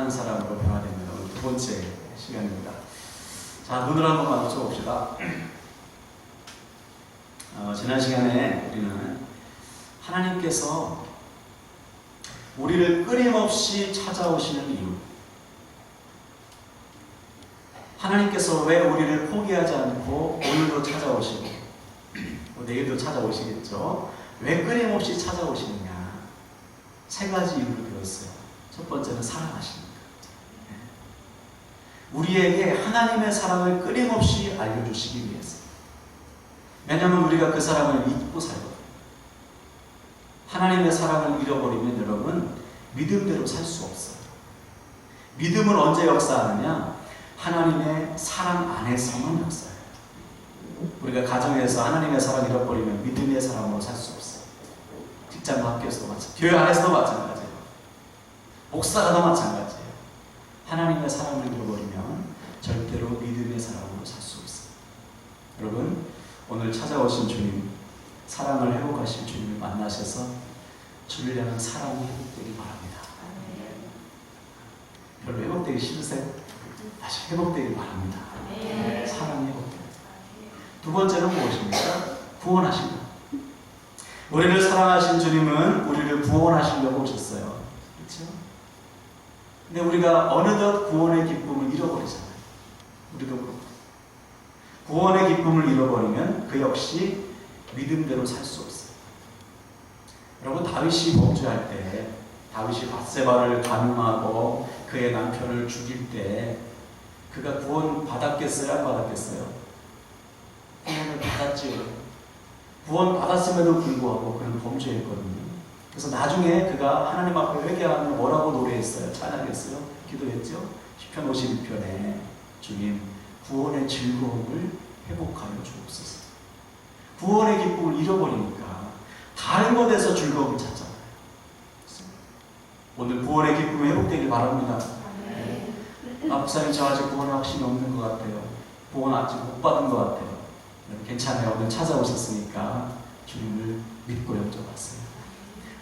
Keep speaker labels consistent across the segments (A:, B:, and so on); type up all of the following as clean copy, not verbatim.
A: 사랑하는 사람으로 변화됩니다. 오늘 두 번째 시간입니다. 자, 눈을 한번 마주쳐 봅시다. 지난 시간에 우리는 하나님께서 우리를 끊임없이 찾아오시는 이유, 하나님께서 왜 우리를 포기하지 않고 오늘도 찾아오시고 내일도 찾아오시겠죠. 왜 끊임없이 찾아오시느냐, 세 가지 이유를 배웠어요. 첫 번째는 사랑하십니다. 우리에게 하나님의 사랑을 끊임없이 알려주시기 위해서. 왜냐하면 우리가 그 사랑을 잊고 살거든요. 하나님의 사랑을 잃어버리면 여러분 믿음대로 살 수 없어요. 믿음은 언제 역사하느냐? 하나님의 사랑 안에서만 역사해요. 우리가 가정에서 하나님의 사랑을 잃어버리면 믿음의 사랑으로 살 수 없어요. 직장과 학교에서도 마찬가지예요. 교회 안에서도 마찬가지예요. 목사가도 마찬가지예요. 하나님의 사랑을 잃어버리면 절대로 믿음의 사랑으로 살 수 없어요. 여러분, 오늘 찾아오신 주님, 사랑을 회복하실 주님을 만나셔서 주를 향한 사랑이 회복되기 바랍니다. 별로 회복되기 싫으세요? 다시 회복되기 바랍니다. 사랑이 회복됩니다. 두 번째는 무엇입니까? 구원하십니다. 우리를 사랑하신 주님은 우리를 구원하시려고 오셨어요. 그렇죠? 근데 우리가 어느덧 구원의 기쁨을 잃어버리잖아요. 우리도 그렇고. 구원의 기쁨을 잃어버리면 그 역시 믿음대로 살 수 없어요. 여러분, 다윗이 범죄할 때, 다윗이 밧세바를 감금하고 그의 남편을 죽일 때 그가 구원 받았겠어요? 안 받았겠어요? 구원을 받았지요. 구원 받았음에도 불구하고 그는 범죄했거든요. 그래서 나중에 그가 하나님 앞에 회개하면 뭐라고 노래했어요? 찬양했어요? 기도했죠? 시편 52편에 주님, 구원의 즐거움을 회복하여 주옵소서. 구원의 기쁨을 잃어버리니까 다른 것에서 즐거움을 찾잖아요. 오늘 구원의 기쁨이 회복되길 바랍니다. 목사님, 저 아직 구원 확신이 없는 것 같아요. 구원 아직 못 받은 것 같아요. 괜찮아요. 오늘 찾아오셨으니까 주님을 믿고 여쭤봤어요.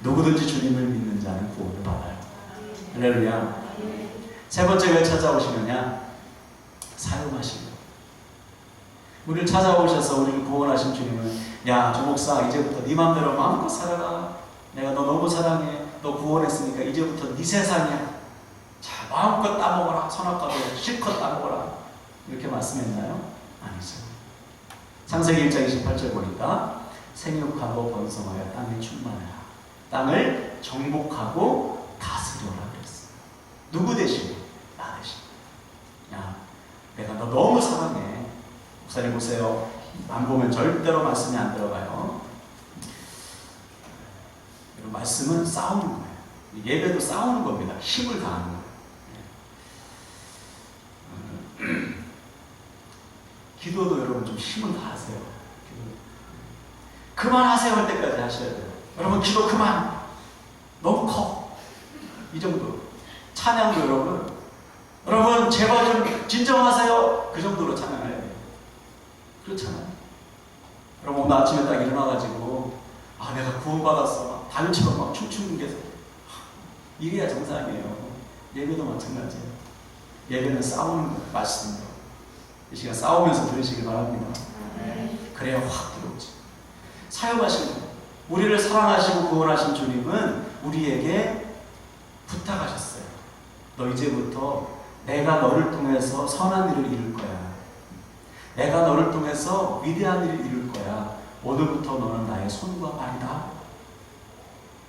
A: 누구든지 주님을 믿는 자는 구원을 받아요. 할렐루야. 세 번째, 왜 찾아오시느냐? 사용하시고. 우리를 찾아오셔서 우리를 구원하신 주님은, 야, 조 목사, 이제부터 네 맘대로 마음껏 살아라. 내가 너 너무 사랑해. 너 구원했으니까 이제부터 네 세상이야. 자, 마음껏 따먹어라. 선악과도 실컷 따먹어라. 이렇게 말씀했나요? 아니죠. 창세기 1장 28절 보니까 생육하고 번성하여 땅에 충만하라. 땅을 정복하고 다스려라 그랬어요. 누구 대신? 나 대신. 야, 내가 너 너무 사랑해. 목사님 보세요. 안 보면 절대로 말씀이 안 들어가요. 말씀은 싸우는 거예요. 예배도 싸우는 겁니다. 힘을 다하는 거예요. 기도도 여러분 좀 힘을 다하세요. 그만하세요 할 때까지 하셔야 돼요. 여러분, 기도 그만. 너무 커. 이 정도. 찬양도 여러분 제발 좀 진정하세요. 그 정도로 찬양해야 돼요. 그렇잖아요. 여러분, 오늘 아침에 딱 일어나가지고 내가 구원받았어. 다윗처럼 막 춤추는 게 이래야 정상이에요. 예배도 마찬가지예요. 예배는 싸우는 거예요. 말씀으로. 이 시간 싸우면서 들으시길 바랍니다. 그래야 확 들어오지. 사용하시는 거예요. 우리를 사랑하시고 구원하신 주님은 우리에게 부탁하셨어요. 너 이제부터 내가 너를 통해서 선한 일을 이룰 거야. 내가 너를 통해서 위대한 일을 이룰 거야. 오늘부터 너는 나의 손과 발이다.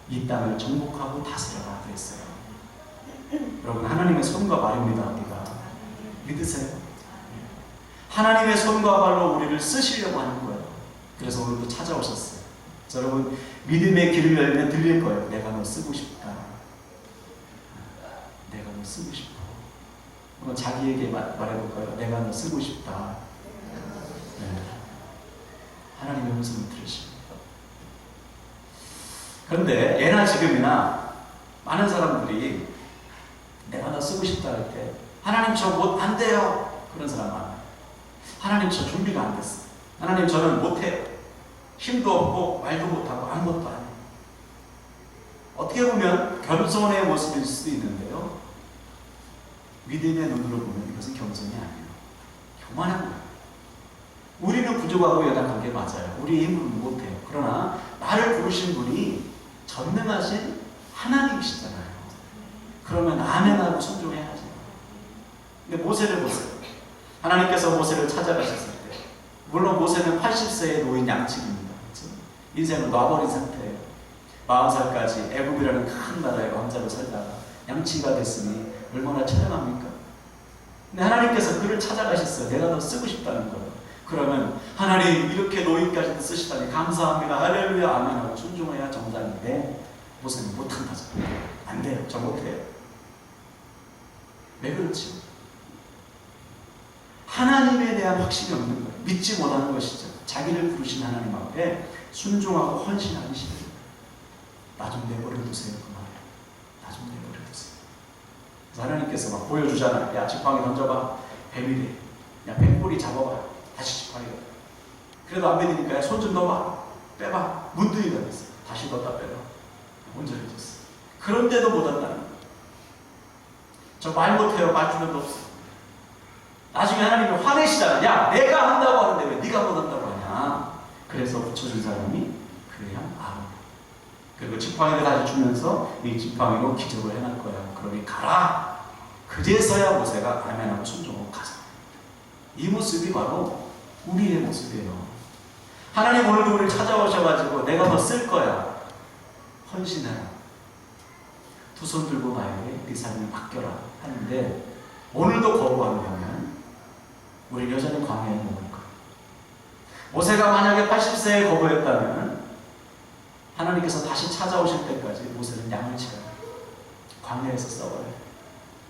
A: 이 땅을 정복하고 다스려라 그랬어요. 여러분, 하나님의 손과 발입니다. 우리가 믿으세요? 하나님의 손과 발로 우리를 쓰시려고 하는 거예요. 그래서 오늘도 찾아오셨어요. 여러분, 믿음의 길을 열면 들릴 거예요. 내가 너 쓰고 싶다. 내가 너 쓰고 싶어. 한번 자기에게 말해볼까요? 내가 너 쓰고 싶다. 네. 하나님의 음성을 들으십니다. 그런데 예나 지금이나 많은 사람들이 내가 너 쓰고 싶다 할 때 하나님 저 못 안 돼요. 그런 사람 많아요. 하나님 저 준비가 안 됐어요. 하나님 저는 못해요. 힘도 없고 말도 못하고 아무것도 안 해요. 어떻게 보면 겸손의 모습일 수도 있는데요. 믿음의 눈으로 보면 이것은 겸손이 아니에요. 교만한 거예요. 우리는 부족하고 연약한 게 맞아요. 우리의 힘으로 못해요. 그러나 나를 부르신 분이 전능하신 하나님이시잖아요. 그러면 아멘하고 순종해야죠. 근데 모세를 보세요. 하나님께서 모세를 찾아가셨을 때, 물론 모세는 80세의 노인 양측입니다. 그렇죠? 인생을 놔버린 상태예요. 40살까지 애굽이라는 큰 나라의 왕자로 살다가 양치가 됐으니 얼마나 처량합니까? 근데 하나님께서 그를 찾아가셨어요. 내가 너 쓰고 싶다는 거예요. 그러면 하나님 이렇게 노인까지 쓰시다니 감사합니다. 할렐루야 아멘하고 순종해야 정상인데 모세는 못한다죠. 안 돼요. 저 못해요. 왜 그렇지? 하나님에 대한 확신이 없는 거예요. 믿지 못하는 것이죠. 자기를 부르신 하나님 앞에 순종하고 헌신하기 싫어요. 나 좀 내버려 두세요. 그 말이에요. 나 좀 내버려 두세요. 그래서 하나님께서 막 보여주잖아요. 야 지팡이 던져봐. 뱀이래. 야 뱀꼬리 잡아봐. 다시 지팡이가. 그래도 안 믿으니까 손 좀 넣어봐. 빼봐. 문둥이가 됐어. 다시 넣었다 빼봐. 온전해졌어. 그런데도 못한다는 거예요. 저 말 못해요. 말주변도 없어. 나중에 하나님이 화내시잖아. 야 내가 한다고 하는데 왜 네가 못한다고 하냐. 그래서 붙여준 사람이 그래야 아론. 그리고 지팡이를 다시 주면서 이 지팡이로 기적을 해낼 거야. 그러니 가라. 그제서야 모세가 아멘하고 순종하고 가자. 이 모습이 바로 우리의 모습이에요. 하나님 오늘도 우리를 찾아오셔가지고 내가 너 쓸 거야. 헌신해라. 두 손 들고 나에게 네 삶을 맡겨라 하는데 오늘도 거부한다면 우리 여전히 광야에 머물 거예요. 모세가 만약에 80세에 거부했다면 하나님께서 다시 찾아오실 때까지 모세는 양을 치러요. 광야에서 싸워요.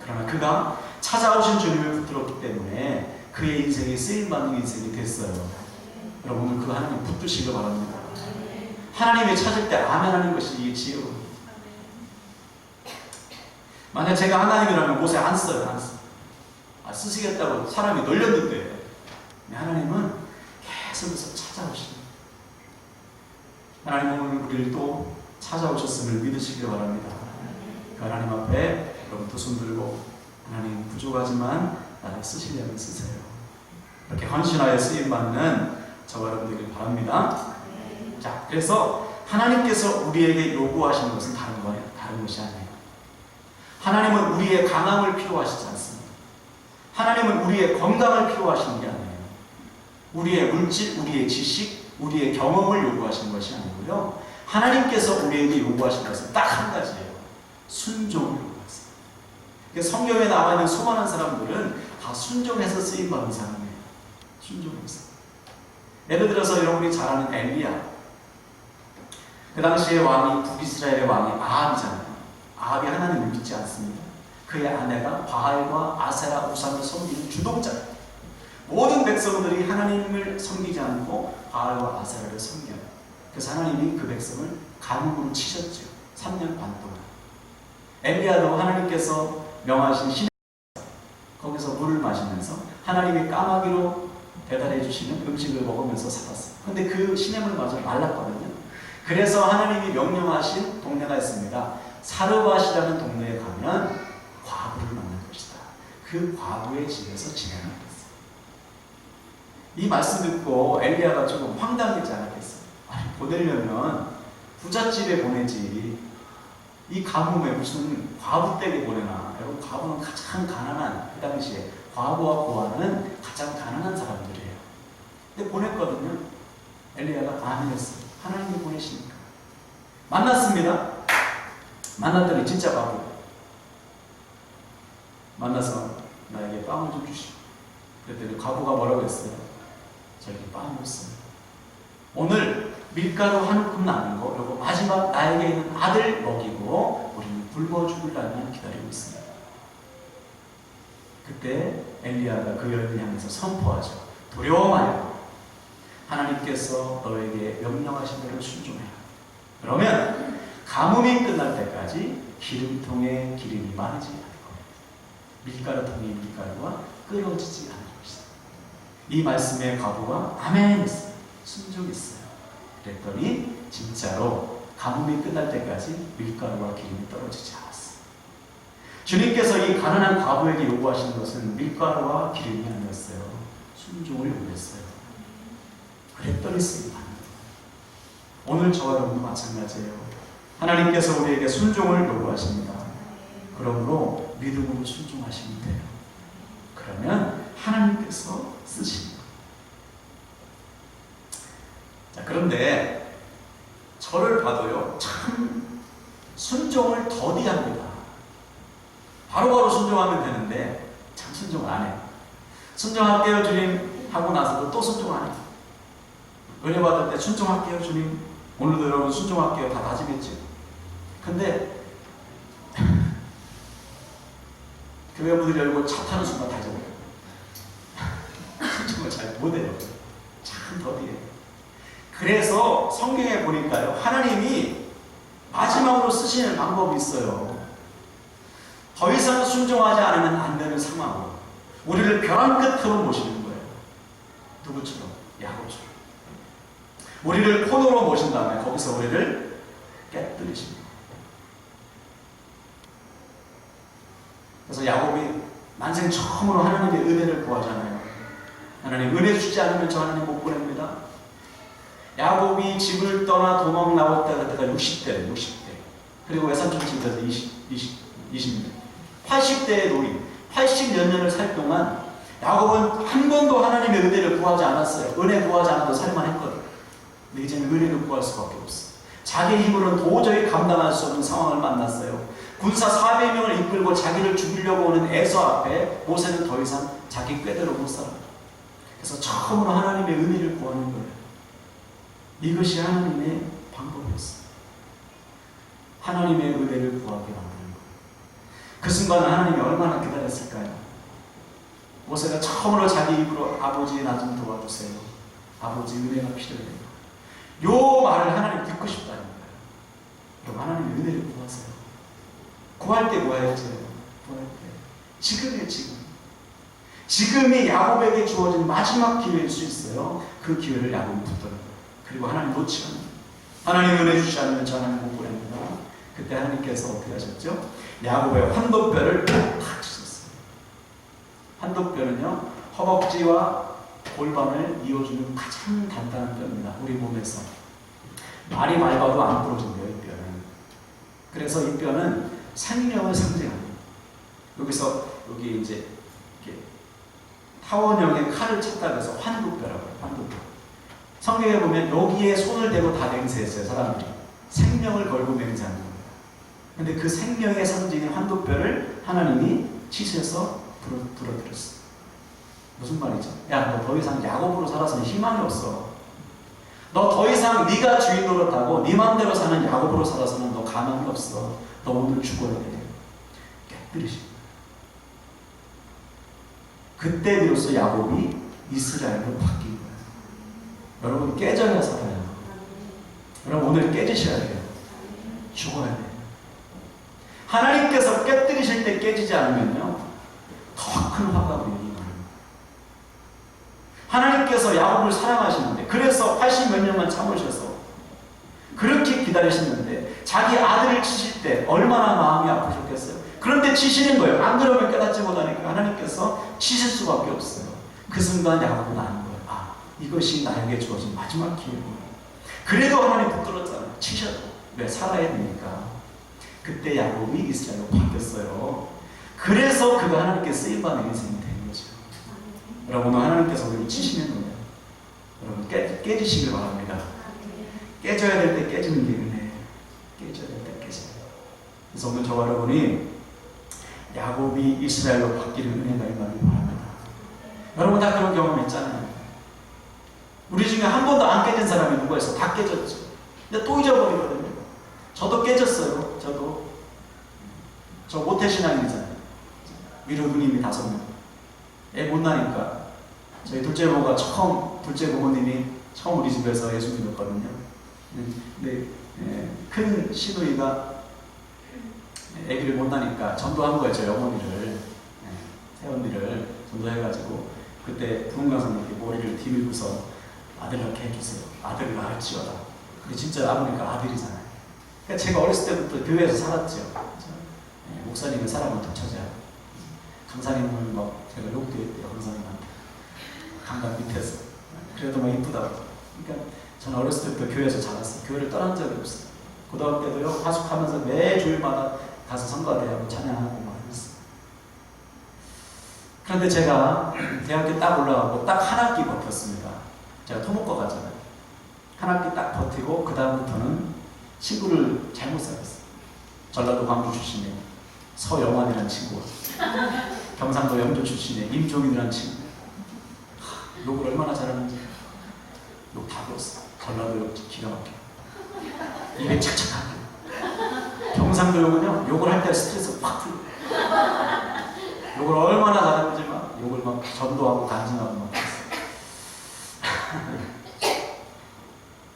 A: 그러나 그가 찾아오신 주님을 붙들었기 때문에 그의 인생이 쓰임받는 인생이 됐어요. 여러분 오늘 그 하나님 붙드시길 바랍니다. 하나님이 찾을 때 아멘하는 것이 이게 지혜로워요. 만약 제가 하나님이라면 모세 안 써요. 안 써. 쓰시겠다고 사람이 널렸는데 하나님은 계속해서 찾아오십니다. 하나님은 오늘 우리를 또 찾아오셨음을 믿으시길 바랍니다. 그 하나님 앞에 여러분 두 손 들고 하나님 부족하지만 나를 쓰시려면 쓰세요. 이렇게 헌신하여 쓰임받는 저와 여러분 되길 바랍니다. 자, 그래서 하나님께서 우리에게 요구하시는 것은 다른 거예요. 다른 것이 아니에요. 하나님은 우리의 강함을 필요하시지 않습니다. 하나님은 우리의 건강을 필요하시는 게 아니에요. 우리의 물질, 우리의 지식, 우리의 경험을 요구하시는 것이 아니고요. 하나님께서 우리에게 요구하시는 것은 딱 한 가지예요. 순종을 요구하세요. 성경에 나와 있는 수많은 사람들은 다 순종해서 쓰임받는 사람이에요. 순종해서. 예를 들어서 여러분이 잘 아는 엘리야. 그 당시에 왕이 북이스라엘의 왕이 아합이잖아요. 아합이 하나님을 믿지 않습니다. 그의 아내가 바알과 아세라 우상을 섬기는 주동자예요. 모든 백성들이 하나님을 섬기지 않고 바알과 아세라를 섬겨요. 그래서 하나님이 그 백성을 간음으로 치셨죠. 3년 반 동안. 엘리야도 하나님께서 명하신 시내 거기서 물을 마시면서 하나님이 까마귀로 배달해 주시는 음식을 먹으면서 살았어요. 그런데 그 시냇물 마저 말랐거든요. 그래서 하나님이 명령하신 동네가 있습니다. 사르밧이라는 동네에 가면 과부를 만날 것이다. 그 과부의 집에서 지내는 것이었어요. 이 말씀 듣고 엘리야가 조금 황당했지 않았겠어요? 아니, 보내려면 부잣집에 보내지 이 가뭄에 무슨 과부 댁에 보내나. 여러분, 과부는 가장 가난한, 그 당시에 과부와 고아는 가장 가난한 사람들이에요. 근데 보냈거든요. 엘리야가 아멘했어요. 하나님이 보내시니까. 만났습니다. 만났더니 진짜 과부. 만나서 나에게 빵을 좀 주시오. 그랬더니 과부가 뭐라고 했어요? 저에게 빵이 없습니다. 오늘 밀가루 한 움큼 남은 거, 그리고 마지막 나에게 있는 아들 먹이고 우리는 굶어 죽을 날만 기다리고 있습니다. 그때 엘리야가 그 여인을 향해서 선포하죠. 두려워 말고 하나님께서 너에게 명령하신 대로 순종해라. 그러면 가뭄이 끝날 때까지 기름통에 기름이 마르지 않을 겁니다. 밀가루통에 밀가루가 끓어지지 않을 것이다. 이 말씀에 과부가 아멘 했어요. 순종했어요. 그랬더니 진짜로 가뭄이 끝날 때까지 밀가루와 기름이 떨어지지 않았어요. 주님께서 이 가난한 과부에게 요구하시는 것은 밀가루와 기름이 아니었어요. 순종을 요구했어요. 그랬더니 쓰임 받는 거예요. 오늘 저와 여러분도 마찬가지예요. 하나님께서 우리에게 순종을 요구하십니다. 그러므로 믿음으로 순종하시면 돼요. 그러면 하나님께서 쓰십니다. 자, 그런데 저를 봐도요, 참 순종을 더디합니다. 바로바로 순종하면 되는데 참 순종을 안 해요. 순종할게요 주님 하고 나서도 또 순종 안 해요. 은혜 받을 때 순종할게요 주님, 오늘도 여러분 순종할게요 다 다짐했죠. 근데 교회 문을 열고 차 타는 순간 다 잊어버려요. 순종을 잘 못해요. 참 더디해요. 그래서 성경에 보니까요, 하나님이 마지막으로 쓰시는 방법이 있어요. 더 이상 순종하지 않으면 안 되는 상황으로 우리를 벼랑 끝으로 모시는 거예요. 누구처럼? 야곱처럼. 우리를 코너로 모신 다음에 거기서 우리를 깨뜨리십니다. 그래서 야곱이 난생 처음으로 하나님의 은혜를 구하잖아요. 하나님 은혜 주지 않으면 저 하나님 못 보냅니다. 야곱이 집을 떠나 도망 나올 때가 60대예요. 60대. 그리고 외삼촌 집에서 20년. 80대의 노인, 80몇 년을 살 동안 야곱은 한 번도 하나님의 은혜를 구하지 않았어요. 은혜 구하지 않아도 살만 했거든요. 근데 이제는 은혜를 구할 수밖에 없어요. 자기 힘으로는 도저히 감당할 수 없는 상황을 만났어요. 군사 400명을 이끌고 자기를 죽이려고 오는 에서 앞에 모세는 더 이상 자기 꾀대로 못 살아요. 그래서 처음으로 하나님의 은혜를 구하는 거예요. 이것이 하나님의 방법이었어요. 하나님의 은혜를 구하게 만드는 거예요. 그 순간 하나님이 얼마나 기다렸을까요? 모세가 처음으로 자기 입으로 아버지의 나 좀 도와주세요. 아버지 은혜가 필요해요. 요 말을 하나님 듣고 싶다는 거예요. 그럼 하나님의 은혜를 구하세요. 구할 때 구해야죠. 구할 때. 지금이에요, 지금. 지금이 야곱에게 주어진 마지막 기회일 수 있어요. 그 기회를 야곱이 붙들어요. 그리고 하나님 놓지 않아요. 하나님 은혜 주지 않으면 저 하나님 못 보냅니다. 그때 하나님께서 어떻게 하셨죠? 야곱의 환도뼈를 탁 치셨어요. 환도뼈는요, 허벅지와 골반을 이어주는 가장 단단한 뼈입니다. 우리 몸에서. 말이 맑아도 안 부러진대요, 이 뼈는. 그래서 이 뼈는 생명을 상징합니다. 여기 이제 이렇게 타원형의 칼을 쳤다 그래서 환도뼈라고 해요. 환도뼈. 성경에 보면 여기에 손을 대고 다 맹세했어요, 사람들이. 생명을 걸고 맹세하는 겁니다. 근데 그 생명의 상징인 환도뼈를 하나님이 치셔서 부러뜨렸어. 무슨 말이죠? 야, 너 더 이상 야곱으로 살아서는 희망이 없어. 너 더 이상 네가 주인 노릇하고 네 맘대로 사는 야곱으로 살아서는 너 가망이 없어. 너 오늘 죽어야 돼. 깨뜨리십니다. 그때 비로소 야곱이 이스라엘로 바뀐 거예요. 여러분 깨져야 살아요. 여러분 오늘 깨지셔야 돼요. 죽어야 돼요. 하나님께서 깨뜨리실 때 깨지지 않으면요, 더 큰 화가 우리에게 하나님께서 야곱을 사랑하시는데, 그래서 80몇 년만 참으셔서 그렇게 기다리시는데 자기 아들을 치실 때 얼마나 마음이 아프셨겠어요. 그런데 치시는 거예요. 안 그러면 깨닫지 못하니까 하나님께서 치실 수밖에 없어요. 그 순간 야곱은 아는 거예요. 아, 이것이 나에게 주어진 마지막 기회구나. 그래도 하나님 붙들었잖아요. 치셔도. 왜? 살아야 되니까. 그때 야곱이 이스라엘로 바뀌었어요. 그래서 그가 하나님께 쓰임받는 인생이 된 거죠. 여러분, 하나님께서 우리를 치시는 거예요. 여러분 깨지시길 바랍니다. 깨져야 될 때 깨지는 게 은혜예요. 깨져야 될 때 깨져요. 그래서 오늘 저와 여러분이 야곱이 이스라엘로 바뀌는 은혜가 임하길 바랍니다. 여러분 다 그런 경험 있잖아요. 우리 중에 한 번도 안 깨진 사람이 누가 있어? 다 깨졌죠. 근데 또 잊어버리거든요. 저도 깨졌어요. 저 모태신앙이잖아요. 위로 누님이 5명. 애 못 나니까 저희 둘째 부모가 둘째 부모님이 처음 우리 집에서 예수 믿었거든요. 근데 큰 시누이가 애기를 못 나니까 전도한 거예요. 저희 어머니를, 새언니를 전도해가지고 그때 부흥강사님께 머리를 뒤밀고서 아들 낳게 해주세요. 아들을 낳을지어다. 근데 진짜 아버니까 아들이잖아요. 그러니까 제가 어렸을 때부터 교회에서 살았죠. 목사님은 사람을 독차지하고 강사님을 막 제가 욕도 했대요. 강사님한테 강당 밑에서. 그래도 막 이쁘다고. 그러니까 저는 어렸을 때부터 교회에서 자랐어요. 교회를 떠난 적이 없어요. 고등학교 때도요, 하숙하면서 매 주일마다 가서 성가대하고 찬양하고 막 했어요. 그런데 제가 대학교 딱 올라가고 딱 한 학기 버텼습니다. 제가 토목과 갔잖아요. 한 학기 딱 버티고 그 다음부터는 친구를 잘못 사귀었어요. 전라도 광주 출신의 서영환이라는 친구가 경상도 영주 출신의 임종인이라는 친구. 욕을 얼마나 잘하는지 욕 다 배웠어. 전라도 욕 기가 막혀. 입에 착착하게. 경상도 욕은요, 욕을 할 때 스트레스 확 풀려. 욕을 얼마나 잘하는지 막 욕을 막 전도하고 간증하고 막 했어요.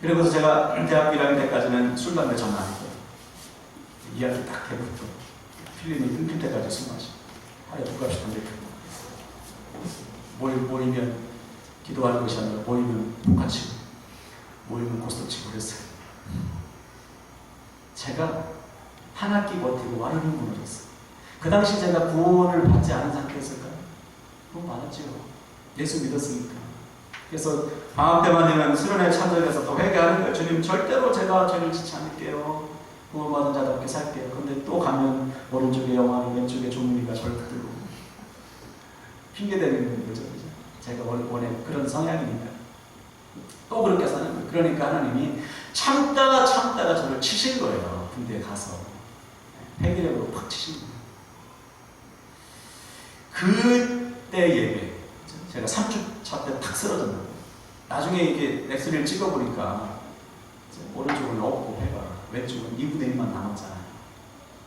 A: 그리고서 제가 대학교 1학년 때까지는 술, 담배 전혀 안 했어요. 2학기 딱 해부터 필름이 끊길 때까지 술 마시고 하루에 2갑씩 담배 피우고 모이면 기도하는 것이 아니라 모이면 복화치고 모이면 고스톱 치고 그랬어요. 제가 한 학기 버티고 완전히 무너졌어요. 그 당시 제가 구원을 받지 않은 상태였을까요? 그건 많았지요. 예수 믿었으니까. 그래서 방학 때만 되면 수련회 참석해서 또 회개하는 거예요. 주님, 절대로 제가 죄를 짓지 않을게요. 구원받은 자답게 살게요. 근데 또 가면 오른쪽에 영화는 왼쪽에 조문이가 저를 들고 핑계대는 거죠. 제가 원래 그런 성향이니까. 또 그렇게 사는 거예요. 그러니까 하나님이 참다가 저를 치신 거예요. 군대에 가서. 폐기력으로 팍 치신 거예요. 그때 예배. 제가 3주차 때 탁 쓰러졌는데 나중에 이게 엑스레이를 찍어보니까 오른쪽은 없고 배가 왼쪽은 2분의 1만 남았잖아요.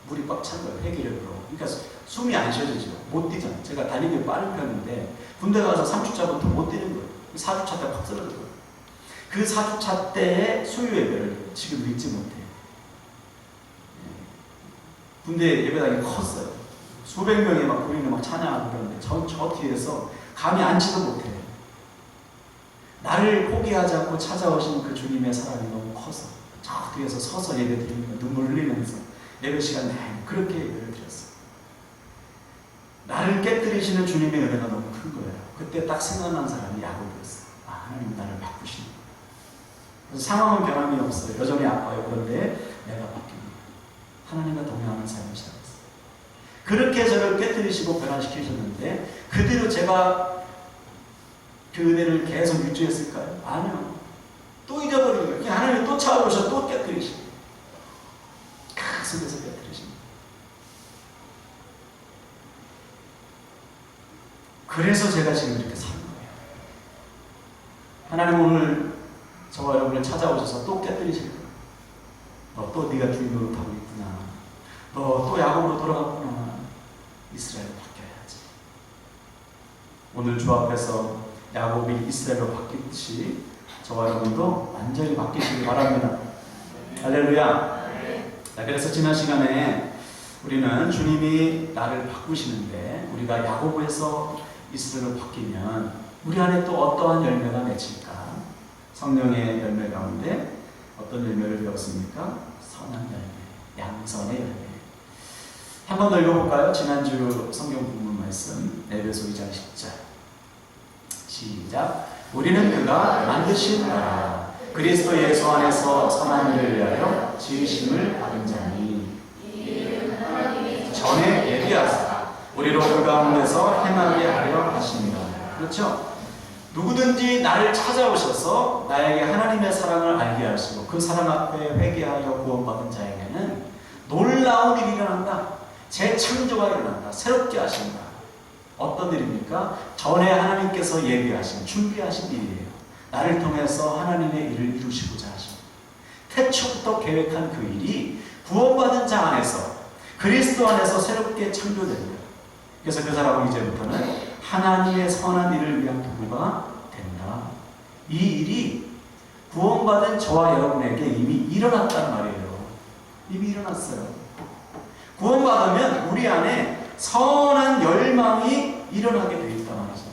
A: 물이 꽉 찬 거예요. 폐기력으로. 그러니까 숨이 안 쉬어지죠. 못 뛰잖아요. 제가 달리기 빠른 편인데 군대 가서 3주차부터 못 뛰는 거예요. 4주차 때 팍 쓰러졌어요. 그 4주차 때의 수요 예배를 지금 믿지 못해요. 군대 예배당이 컸어요. 수백 명이 막 우리는 막 찬양하고 그러는데 저 뒤에서 감히 앉지도 못해요. 나를 포기하지 않고 찾아오신 그 주님의 사랑이 너무 커서 저 뒤에서 서서 예배 드리면 눈물 흘리면서 예배 시간 내내 그렇게 예배를 드렸어요. 나를 깨뜨리시는 주님의 은혜가 너무 큰 거예요. 그때 딱 생각난 사람이 야곱이었어요. 아, 하나님 나를 바꾸시는 거예요. 그래서 상황은 변함이 없어요. 여전히 아파요. 그런데 내가 바뀝니다. 하나님과 동행하는 삶을 시작했어요. 그렇게 저를 깨뜨리시고 변화시키셨는데 그대로 제가 그 은혜를 계속 유지했을까요? 아니요. 또 잊어버리는 거예요. 그냥 하나님이 또 차오르셔 또 깨뜨리시고 가슴에서 깨뜨리십니다. 그래서 제가 지금 이렇게 사는 거예요. 하나님 오늘 저와 여러분을 찾아오셔서 또 깨뜨리실 거예요. 너 또 네가 주인 노릇하고 있구나. 너 또 야곱으로 돌아갔구나. 이스라엘로 바뀌어야지. 오늘 주 앞에서 야곱이 이스라엘로 바뀌듯이 저와 여러분도 완전히 바뀌시기 바랍니다. 할렐루야. 자, 그래서 지난 시간에 우리는 주님이 나를 바꾸시는데 우리가 야곱에서 이스라엘로 바뀌면 우리 안에 또 어떠한 열매가 맺힐까? 성령의 열매 가운데 어떤 열매를 배웠습니까? 선한 열매, 양선의 열매. 한 번 더 읽어볼까요? 지난주 성경 본문 말씀 에베소 2장 10절 시작. 우리는 그가 만드신 나라 그리스도 예수 안에서 선한 일을 위하여 지으심을 받은 자니 전에 예비하사 우리로 그 가운데서 행하게 하려 하십니다. 그렇죠? 누구든지 나를 찾아오셔서 나에게 하나님의 사랑을 알게 하시고 그 사랑 앞에 회개하여 구원받은 자에게는 놀라운 일이 일어난다. 재창조가 일어난다. 새롭게 하신다. 어떤 일입니까? 전에 하나님께서 예비하신, 준비하신 일이에요. 나를 통해서 하나님의 일을 이루시고자 하십니다. 태초부터 계획한 그 일이 구원받은 자 안에서 그리스도 안에서 새롭게 창조됩니다. 그래서 그 사람은 이제부터는 하나님의 선한 일을 위한 도구가 된다. 이 일이 구원받은 저와 여러분에게 이미 일어났단 말이에요. 이미 일어났어요. 구원받으면 우리 안에 선한 열망이 일어나게 되어 있단 말이죠.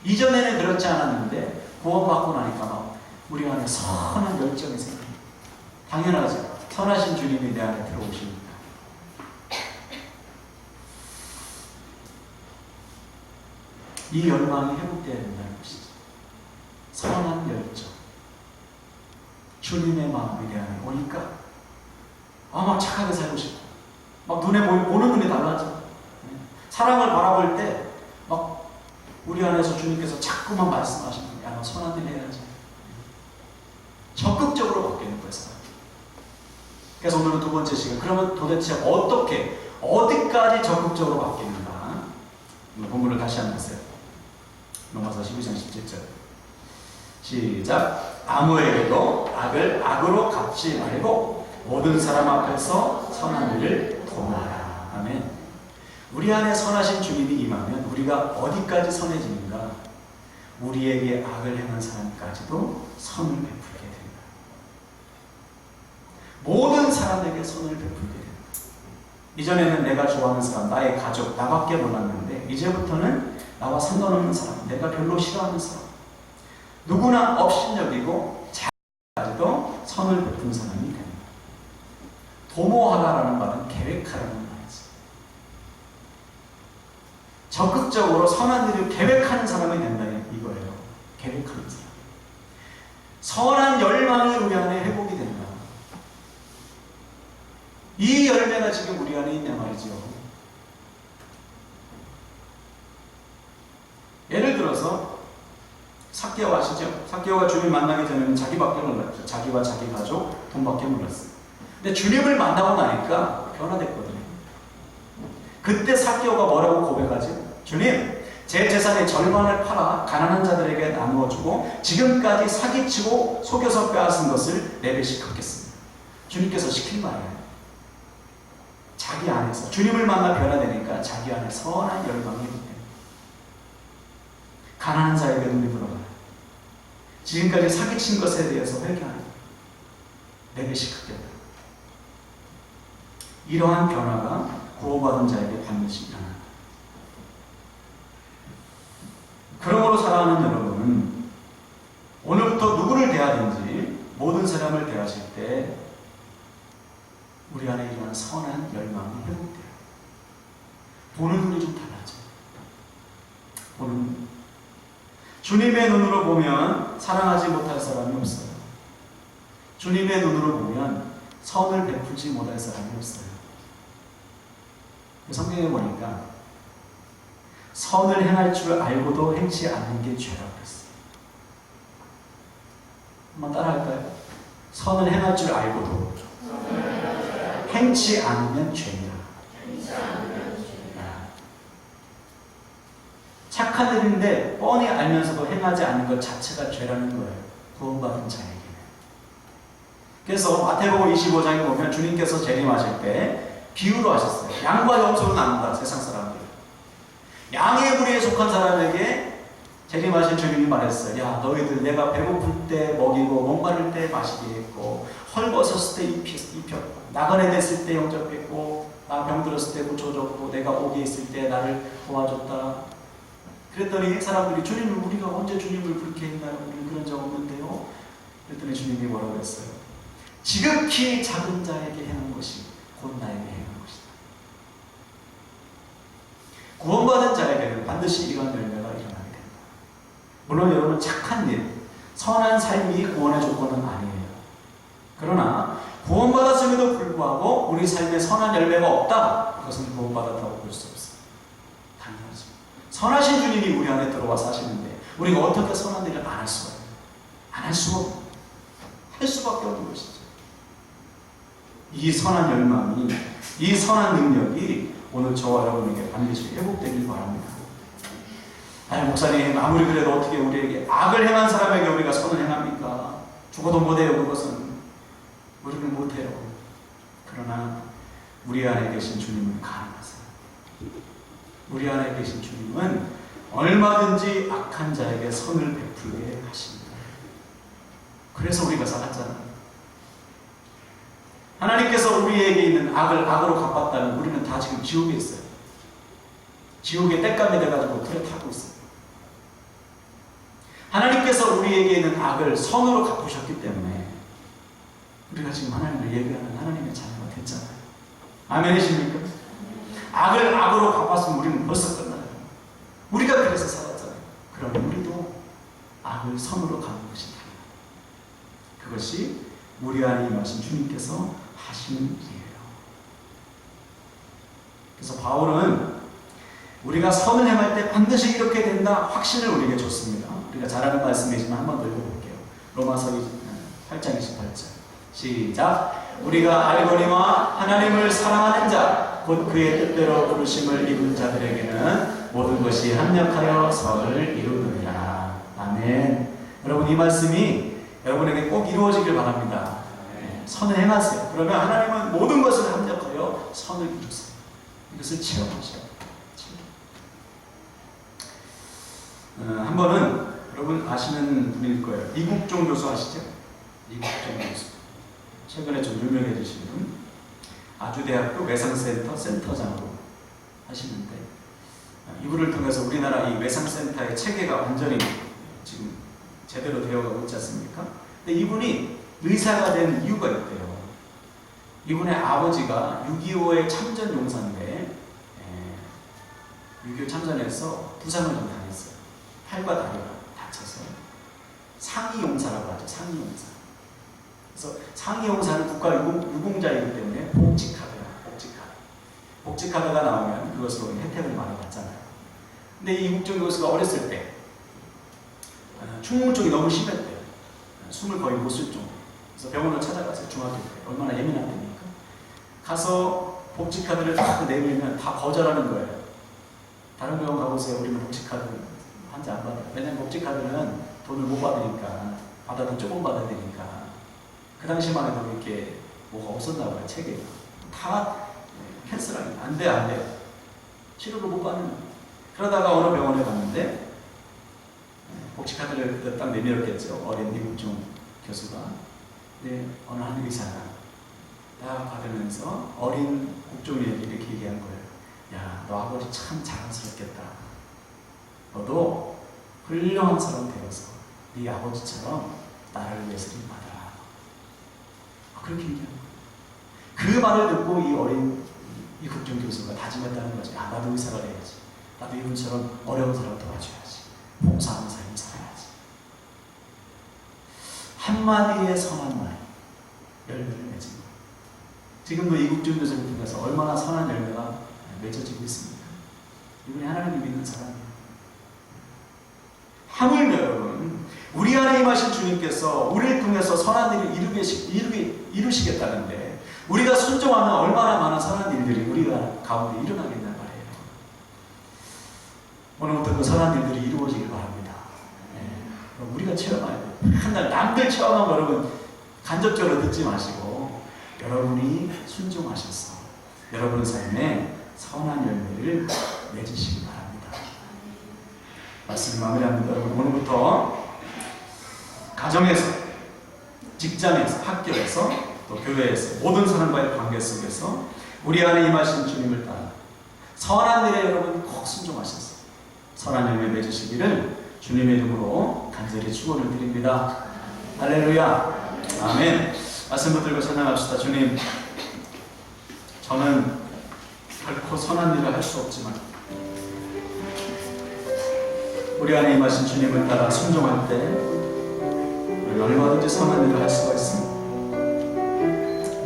A: 이전에는 그렇지 않았는데 구원받고 나니까 막 우리 안에 선한 열정이 생깁니다. 당연하죠. 선하신 주님이 내 안에 들어오시니까. 이 열망이 회복되어야 된다는 것이죠. 선한 열정. 주님의 마음이 내 안에 오니까 막 착하게 살고 싶고 막 눈에 보는 눈이 달라져. 사랑을 바라볼 때 막 우리 안에서 주님께서 자꾸만 말씀하시는 거야. 야, 너 선한 일 해야지. 적극적으로 바뀌는 거예요. 사람. 그래서 오늘은 두 번째 시간. 그러면 도대체 어디까지 적극적으로 바뀌는가? 본문을 다시 한번 보세요. 로마서 12장 17절. 시작. 아무에게도 악을 악으로 갚지 말고 모든 사람 앞에서 선한 일을 도모하라. 아멘. 우리 안에 선하신 주님이 임하면 우리가 어디까지 선해지는가? 우리에게 악을 행한 사람까지도 선을 베풀게 된다. 모든 사람에게 선을 베풀게 된다. 이전에는 내가 좋아하는 사람, 나의 가족, 나밖에 몰랐는데 이제부터는 나와 상관없는 사람, 내가 별로 싫어하는 사람, 누구나 업신여기고 자기까지도 선을 베푼 사람이 됩니다. 도모하다라는 말은 계획하라는 말이지. 적극적으로 선한 일을 계획하는 사람이 된다 이거예요. 계획하는 사람. 선한 열망이 우리 안에 회복이 된다. 이 열매가 지금 우리 안에 있냐 말이죠. 예를 들어서 삭개오 아시죠? 삭개오가 주님 만나기 전에는 자기밖에 몰랐죠. 자기와 자기 가족, 돈밖에 몰랐어요. 근데 주님을 만나고 나니까 변화됐거든요. 그때 삭개오가 뭐라고 고백하지? 주님, 제 재산의 절반을 팔아 가난한 자들에게 나누어주고 지금까지 사기치고 속여서 빼앗은 것을 4배씩 갚겠습니다. 주님께서 시킨 말이에요. 자기 안에서 주님을 만나 변화되니까 자기 안에 선한 열망이 있대요. 가난한 자에게 눈이 들어가요. 지금까지 사기친 것에 대해서 회개하는 4배씩 갚겠다. 이러한 변화가 구원받은 자에게 반드시 일어난다. 그러므로 사랑하는 여러분은 오늘부터 누구를 대하든지 모든 사람을 대하실 때 우리 안에 이러한 선한 열망이 회복돼요. 보는 눈이 좀 달라져요. 보는 눈. 주님의 눈으로 보면 사랑하지 못할 사람이 없어요. 주님의 눈으로 보면 선을 베풀지 못할 사람이 없어요. 성경에 보니까 선을 행할 줄 알고도 행치 않는 게 죄라고 했어요. 한번 따라할까요? 선을 행할 줄 알고도 행치 않으면 죄냐. 착한 일인데 뻔히 알면서도 행하지 않는 것 자체가 죄라는 거예요. 구원받은 자에게는. 그래서 마태복음 25장에 보면 주님께서 재림하실 때 비유로 하셨어요. 양과 염소로 나눈다. 세상 사람들. 양의 무리에 속한 사람에게 재림하신 주님이 말했어요. 야, 너희들 내가 배고플 때 먹이고 목마를 때 마시게 했고 헐벗었을 때 입혔고 나그네 됐을 때 영접했고 나 병들었을 때 고쳐줬고 내가 옥에 있을 때 나를 도와줬다. 그랬더니 사람들이 주님을 우리가 언제 주님을 불쾌했나요? 우리는 그런 적 없는데요. 그랬더니 주님이 뭐라고 했어요? 지극히 작은 자에게 행한 것이 곧 나에게 행한 것이다. 구원받은 자에게는 반드시 이런 열매가 일어나게 된다. 물론 여러분 착한 일, 선한 삶이 구원의 조건은 아니에요. 그러나 구원받았음에도 불구하고 우리 삶에 선한 열매가 없다. 그것은 구원받았다고 볼 수 없어요. 당연하죠. 선하신 주님이 우리 안에 들어와 사시는데 우리가 어떻게 선한 일을 안 할 수가 있어요? 안 할 수가 없어요. 할 수밖에 없는 것이죠. 이 선한 열망이, 이 선한 능력이 오늘 저와 여러분에게 반드시 회복되길 바랍니다. 아니 목사님 아무리 그래도 어떻게 우리에게 악을 행한 사람에게 우리가 선을 행합니까? 죽어도 못해요. 그것은 우리는 못해요. 그러나 우리 안에 계신 주님은 가능하세요. 우리 안에 계신 주님은 얼마든지 악한 자에게 선을 베풀게 하십니다. 그래서 우리가 살았잖아요. 하나님께서 우리에게 있는 악을 악으로 갚았다면 우리는 다 지금 지옥에 있어요. 지옥에 땔감이 돼가지고 불에 타고 있어요. 하나님께서 우리에게 있는 악을 선으로 갚으셨기 때문에 우리가 지금 하나님을 예배하는 하나님의 자녀가 됐잖아요. 아멘이십니까? 악을 악으로 갚았으면 우리는 벌써 끝나요. 우리가 그래서 살았잖아요. 악을 선으로 가는 것이다. 그것이 우리 안에 임하신 주님께서 하시는 일이에요. 그래서 바울은 우리가 선을 행할 때 반드시 이렇게 된다 확신을 우리에게 줬습니다. 우리가 잘 아는 말씀이지만 한 번 더 읽어볼게요. 로마서 8장 28절 시작. 우리가 알거니와 하나님을 사랑하는 자 곧 그의 뜻대로 부르심을 입은 자들에게는 모든 것이 합력하여 선을 이루느니라. 아멘. 여러분, 이 말씀이 여러분에게 꼭 이루어지길 바랍니다. 선을 행하세요. 그러면 하나님은 모든 것을 합력하여 선을 이루세요. 이것을 체험하셔야 돼요. 한 번은 여러분 아시는 분일 거예요. 이국종 교수 아시죠? 이국종 교수. 최근에 좀 유명해지신 분. 아주대학교 외상센터 센터장으로 하시는데, 이분을 통해서 우리나라 이 외상센터의 체계가 완전히 지금 제대로 되어가고 있지 않습니까? 근데 이분이 의사가 된 이유가 있대요. 이분의 아버지가 6.25의 참전 용사인데 6.25 참전에서 부상을 좀 당했어요. 팔과 다리가 다쳐서. 상위 용사라고 하죠. 상위 용사. 그래서 상위 용사는 국가 유공자이기 때문에 복지카드야. 복지카드가 나오면 그것으로 혜택을 많이 받잖아요. 근데 이 이국종 교수가 어렸을 때 충농증이 너무 심했대요. 숨을 거의 못 쉴 정도. 그래서 병원을 찾아갔어요. 중학교 때. 얼마나 예민한 때니까. 가서 복지카드를 딱 내밀면 다 거절하는 거예요. 다른 병원 가보세요. 우리는 복지카드 환자 안 받아요. 왜냐면 복지카드는 돈을 못 받으니까, 받아도 조금 받아야 되니까. 그 당시만 해도 이렇게 뭐가 없었나 봐요. 체계가. 다 캔슬하니까. 안 돼. 치료를 못 받는 거예요. 그러다가 어느 병원에 갔는데 복지카드를 딱 내밀었겠죠. 어린 이국종 교수가. 근데 어느 한 의사가 딱 받으면서 어린 국종이에게 이렇게 얘기한 거예요. 야, 너 아버지 참 자랑스럽겠다. 너도 훌륭한 사람 되어서 네 아버지처럼 나를 위해서 좀 받아라. 그렇게 얘기한 거예요. 그 말을 듣고 이 어린 이국종 교수가 다짐했다는 거죠. 야, 나도 의사가 돼야지. 나도 이분처럼 어려운 사람 도와줘야지. 봉사하는 삶을 살아야지. 한마디의 선한 말, 열매를 맺은 것. 지금도 이국종 교수를 통해서 얼마나 선한 열매가 맺어지고 있습니까? 이분이 하나님을 믿는 사람이에요. 하물며 여러분, 우리 안에 임하신 주님께서 우리를 통해서 선한 일을 이루시겠다는데, 우리가 순종하면 얼마나 많은 선한 일들이 우리가 가운데 일어나겠냐 말이에요. 오늘부터 그 선한 일들이 이루어지길 바랍니다. 그럼 우리가 체험해야 돼요. 한날 남들 체험하면 여러분 간접적으로 듣지 마시고 여러분이 순종하셔서 여러분 삶에 선한 열매를 맺으시기 바랍니다. 말씀을 마무리합니다. 여러분, 오늘부터 가정에서, 직장에서, 학교에서, 또 교회에서, 모든 사람과의 관계 속에서 우리 안에 임하신 주님을 따라 선한 일에 여러분 꼭 순종하셔서 선한 열매 맺으시기를 주님의 이름으로 간절히 축원을 드립니다. 할렐루야. 아멘. 말씀 붙들고 찬양합시다. 주님, 저는 결코 선한 일을 할 수 없지만 우리 안에 임하신 주님을 따라 순종할 때 우리는 얼마든지 선한 일을 할 수가 있습니다.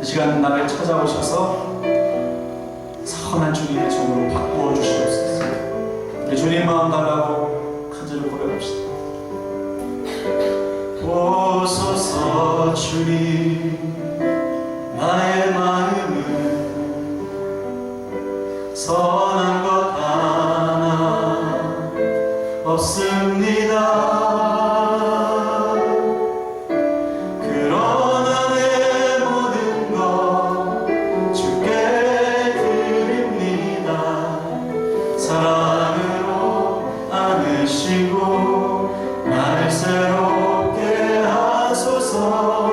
A: 이 시간 나를 찾아오셔서 선한 주님의 종으로 바꾸어 주시옵소서. 우리 주님 마음 달라고 간절히 고백합시다. 보소서 주님, 나의 마음은 선한 것 하나 없습니다. 그러나 내 모든 것 주께 드립니다. 사랑으로 안으시고 날 새롭게 하소서.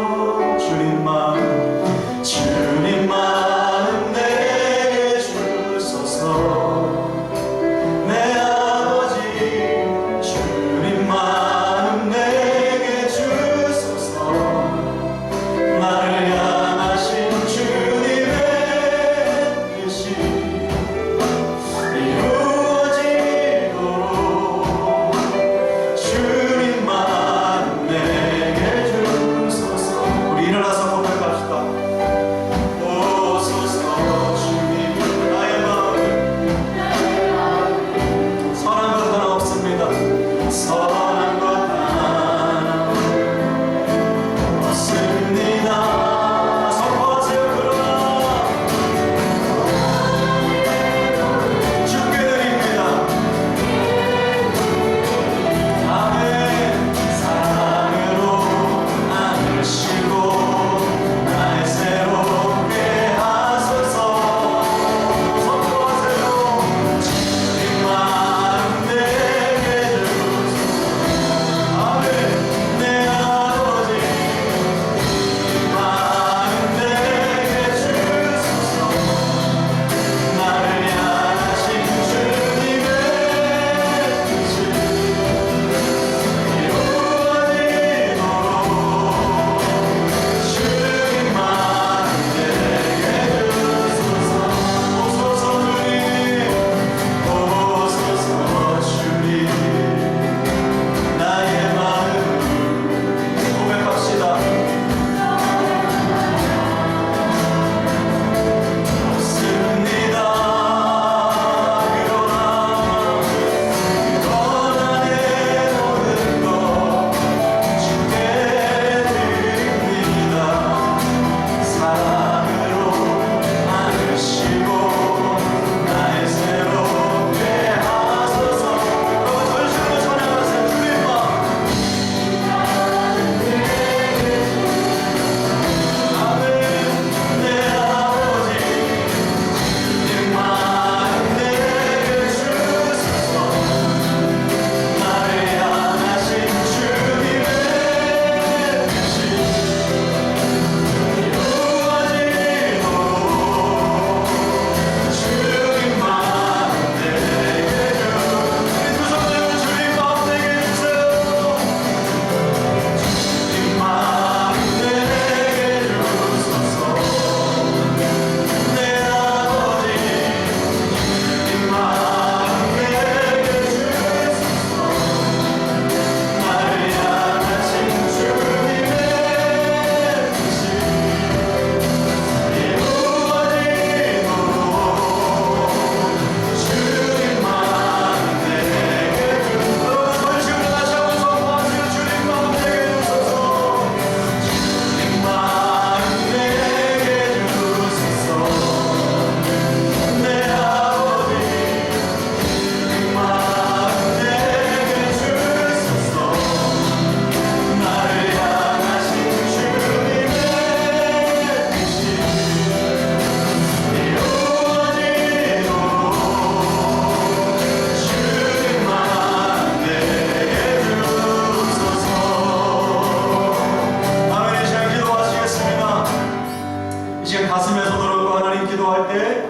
A: 기도할 때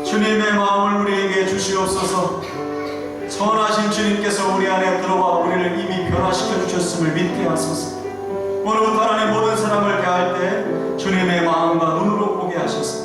A: 주님의 마음을 우리에게 주시옵소서. 선하신 주님께서 우리 안에 들어와 우리를 이미 변화시켜 주셨음을 믿게 하소서. 오늘부터 하나님 모든 사람을 대할 때 주님의 마음과 눈으로 보게 하소서.